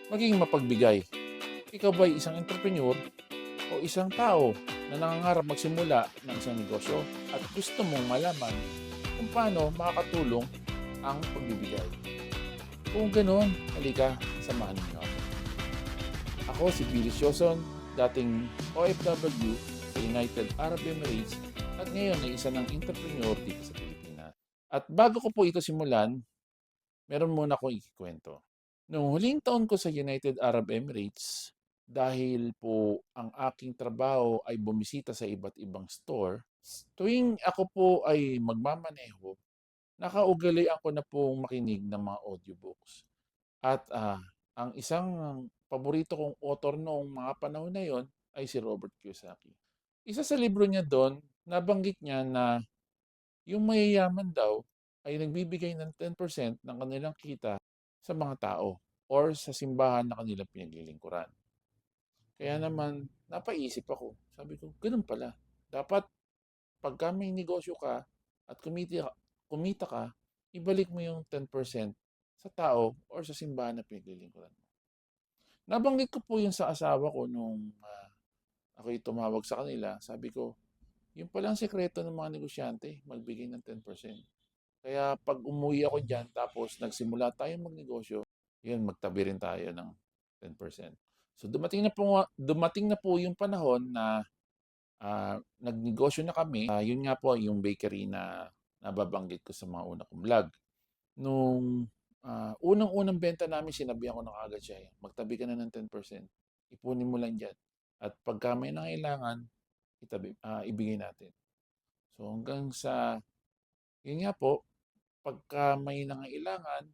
maging mapagbigay. Ikaw ba ay isang entrepreneur o isang tao na nangangarap magsimula ng isang negosyo at gusto mong malaman kung paano makakatulong ang pagbibigay? Kung ganoon, halika, samahan niyo ako. Ako si Billy Sioson, dating OFW sa United Arab Emirates at ngayon ay isa ng entrepreneur dito sa Pilipinas. At bago ko po ito simulan, meron muna akong ikikwento. Noong huling taon ko sa United Arab Emirates, dahil po ang aking trabaho ay bumisita sa iba't ibang store, tuwing ako po ay magmamaneho, nakaugalian ko na pong makinig ng mga audiobooks. At ang isang paborito kong author noong mga panahon na yon ay si Robert Kiyosaki. Isa sa libro niya doon, nabanggit niya na yung mayayaman daw ay nagbibigay ng 10% ng kanilang kita sa mga tao or sa simbahan na kanilang pinaglilingkuran. Kaya naman, napaisip ako. Sabi ko, ganun pala. Dapat pagka may negosyo ka at kumita ka, ibalik mo yung 10% sa tao or sa simbahan na pinaglilingkuran mo. Nabanggit ko po yun sa asawa ko nung ako'y tumawag sa kanila. Sabi ko, yung palang sekreto ng mga negosyante, magbigay ng 10%. Kaya pag umuwi ako dyan, tapos nagsimula tayong magnegosyo, yun, magtabi rin tayo ng 10%. So dumating na po yung panahon na nagnegosyo na kami. Yun nga po yung bakery na nababanggit ko sa mga una kong vlog. Nung unang-unang benta namin, sinabihan ko na agad siya, magtabi ka na ng 10%. Ipunin mo lang dyan. At pagka may nangailangan, ibigay natin. So hanggang sa, yun nga po, pagka may nangailangan,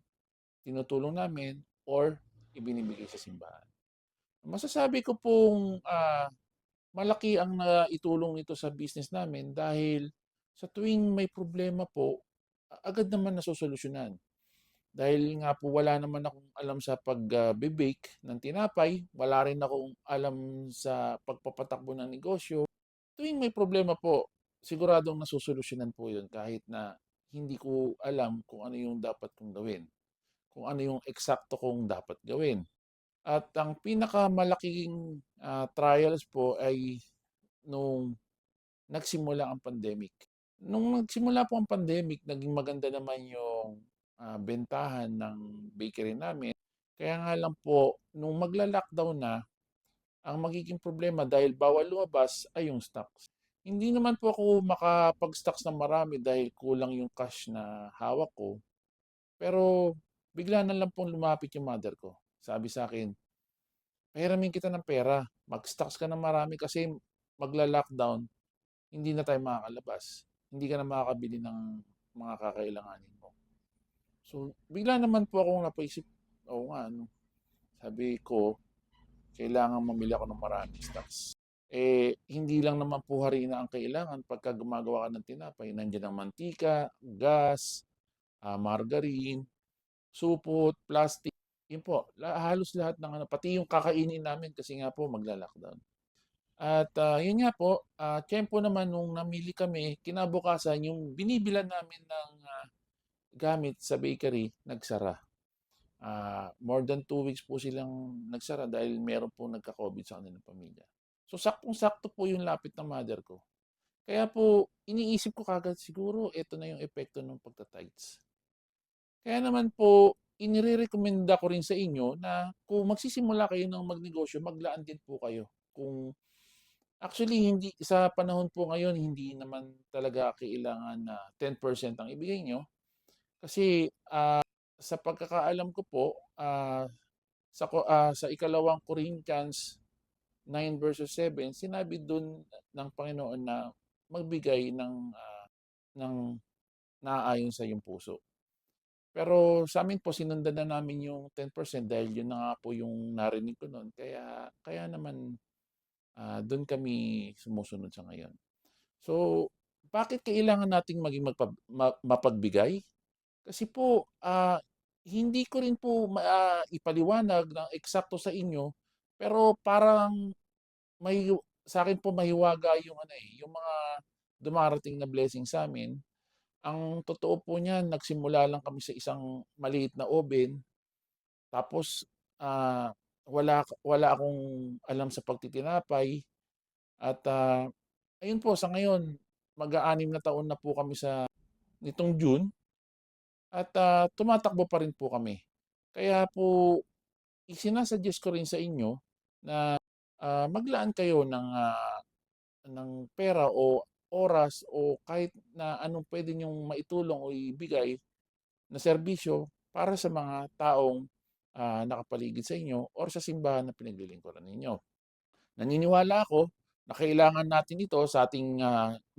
tinutulong namin or ibinibigay sa simbahan. Masasabi ko pong malaki ang naitulong nito sa business namin dahil sa tuwing may problema po, agad naman nasosolusyonan. Dahil nga po wala naman akong alam sa pag-bake ng tinapay, wala rin akong alam sa pagpapatakbo ng negosyo. Tuwing may problema po, siguradong nasosolusyonan po yun kahit na hindi ko alam kung ano yung dapat kong gawin, kung ano yung eksakto kong dapat gawin. At ang pinakamalaking trials po ay nung nagsimula ang pandemic. Nung nagsimula po ang pandemic, naging maganda naman yung bentahan ng bakery namin. Kaya nga lang po, nung magla-lockdown na, ang magiging problema dahil bawal lumabas ay yung stocks. Hindi naman po ako makapag-stocks ng marami dahil kulang yung cash na hawak ko. Pero bigla na lang pong lumapit yung mother ko. Sabi sa akin, pahiramin kita ng pera. Mag-stocks ka ng marami kasi magla-lockdown, hindi na tayo makakalabas. Hindi ka na makakabili ng mga kakailanganin mo. So, bigla naman po akong napaisip, oo nga, ano, sabi ko, kailangan mamili ako ng maraming stocks. Hindi lang naman po harina ang kailangan pagka gumagawa ka ng tinapay. Nandiyan ang mantika, gas, margarine, supot, plastic. Yun po, halos lahat ng ano, pati yung kakainin namin kasi nga po magla-lockdown. At yun nga po, tiyempo naman nung namili kami, kinabukasan yung binibilan namin ng gamit sa bakery, nagsara. More than 2 weeks po silang nagsara dahil meron po nagka-COVID sa kanilang pamilya. So saktong-sakto po yung lapit ng mother ko. Kaya po, iniisip ko kagad siguro ito na yung epekto ng pagta-tights. Kaya naman po, inirerekomenda ko rin sa inyo na kung magsisimula kayo ng magnegosyo, maglaan din po kayo. Kung actually hindi sa panahon po ngayon, hindi naman talaga kailangan na 10% ang ibigay nyo. Kasi sa pagkakaalam ko po, sa ikalawang Corinthians 9 verses 7, sinabi dun ng Panginoon na magbigay ng naaayon sa iyong puso. Pero sa amin po, sinundan na namin yung 10% dahil yun na nga po yung narinig ko noon. Kaya naman doon kami sumusunod sa ngayon. So, bakit kailangan nating maging mapagbigay? Kasi po, hindi ko rin po ipaliwanag ng eksakto sa inyo, pero parang may sa akin po mahiwaga yung ano yung mga dumarating na blessing sa amin. Ang totoo po niyan, nagsimula lang kami sa isang maliit na oven, tapos wala akong alam sa pagtitinapay at, ayun po sa ngayon mag-a-6 na taon na po kami sa nitong June at, tumatakbo pa rin po kami. Kaya po isina-suggest ko rin sa inyo na, maglaan kayo ng pera o oras o kahit na anong puwede niyong maitulong o ibigay na serbisyo para sa mga taong, nakapaligid sa inyo or sa simbahan na pinaglilingkuran ninyo. Naniniwala ako na kailangan natin ito sa ating,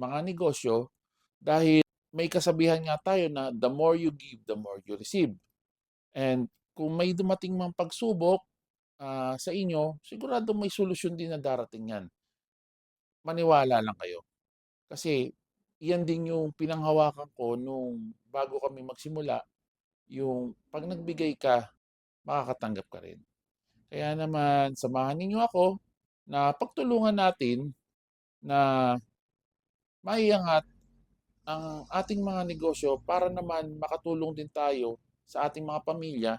mga negosyo dahil may kasabihan nga tayo na, "The more you give, the more you receive." And kung may dumating mang pagsubok, sa inyo, siguradong may solusyon din na darating 'yan. Maniwala lang kayo. Kasi iyan din yung pinanghawakan ko nung bago kami magsimula, yung 'pag nagbigay ka, makakatanggap ka rin. Kaya naman samahan ninyo ako na pagtulungan natin na maiangat ang ating mga negosyo para naman makatulong din tayo sa ating mga pamilya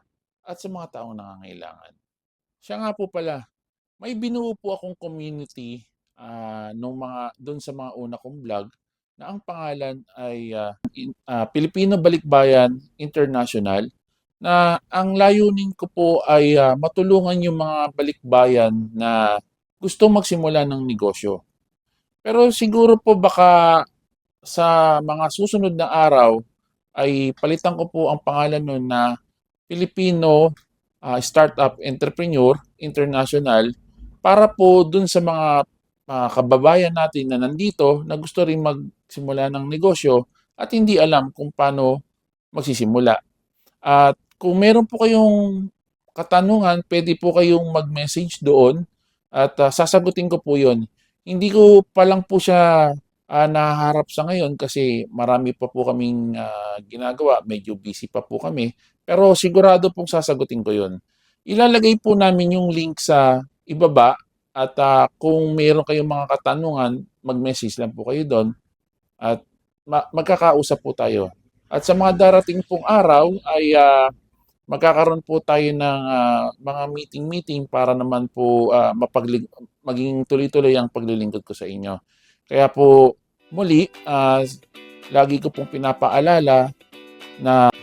at sa mga taong nangangailangan. Siya nga po pala, may binuo po akong community, nung do'n sa mga una kong vlog na ang pangalan ay, Pilipino Balikbayan International, na ang layunin ko po ay, matulungan yung mga balikbayan na gustong magsimula ng negosyo. Pero siguro po baka sa mga susunod na araw ay palitan ko po ang pangalan nun na Filipino, Startup Entrepreneur International para po dun sa mga, kababayan natin na nandito na gusto rin magsimula ng negosyo at hindi alam kung paano magsisimula. At kung meron po kayong katanungan, pwede po kayong mag-message doon at, sasagutin ko po 'yon. Hindi ko pa lang po siya, nahaharap sa ngayon kasi marami pa po kaming, ginagawa, medyo busy pa po kami. Pero sigurado pong sasagutin ko 'yon. Ilalagay po namin yung link sa ibaba at, kung meron kayong mga katanungan, mag-message lang po kayo do'n at magkakausap po tayo. At sa mga darating pong araw ay, magkakaroon po tayo ng, mga meeting-meeting para naman po, maging tuloy-tuloy ang paglilingkod ko sa inyo. Kaya po muli, lagi ko pong pinapaalala na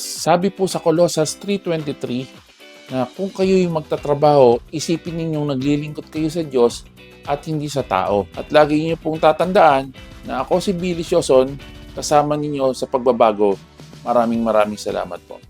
sabi po sa Colossus 3:23 na kung kayo'y magtatrabaho, isipin ninyong naglilingkod kayo sa Diyos at hindi sa tao. At lagi niyo pong tatandaan na ako si Billy Sioson, kasama ninyo sa pagbabago. Maraming salamat po.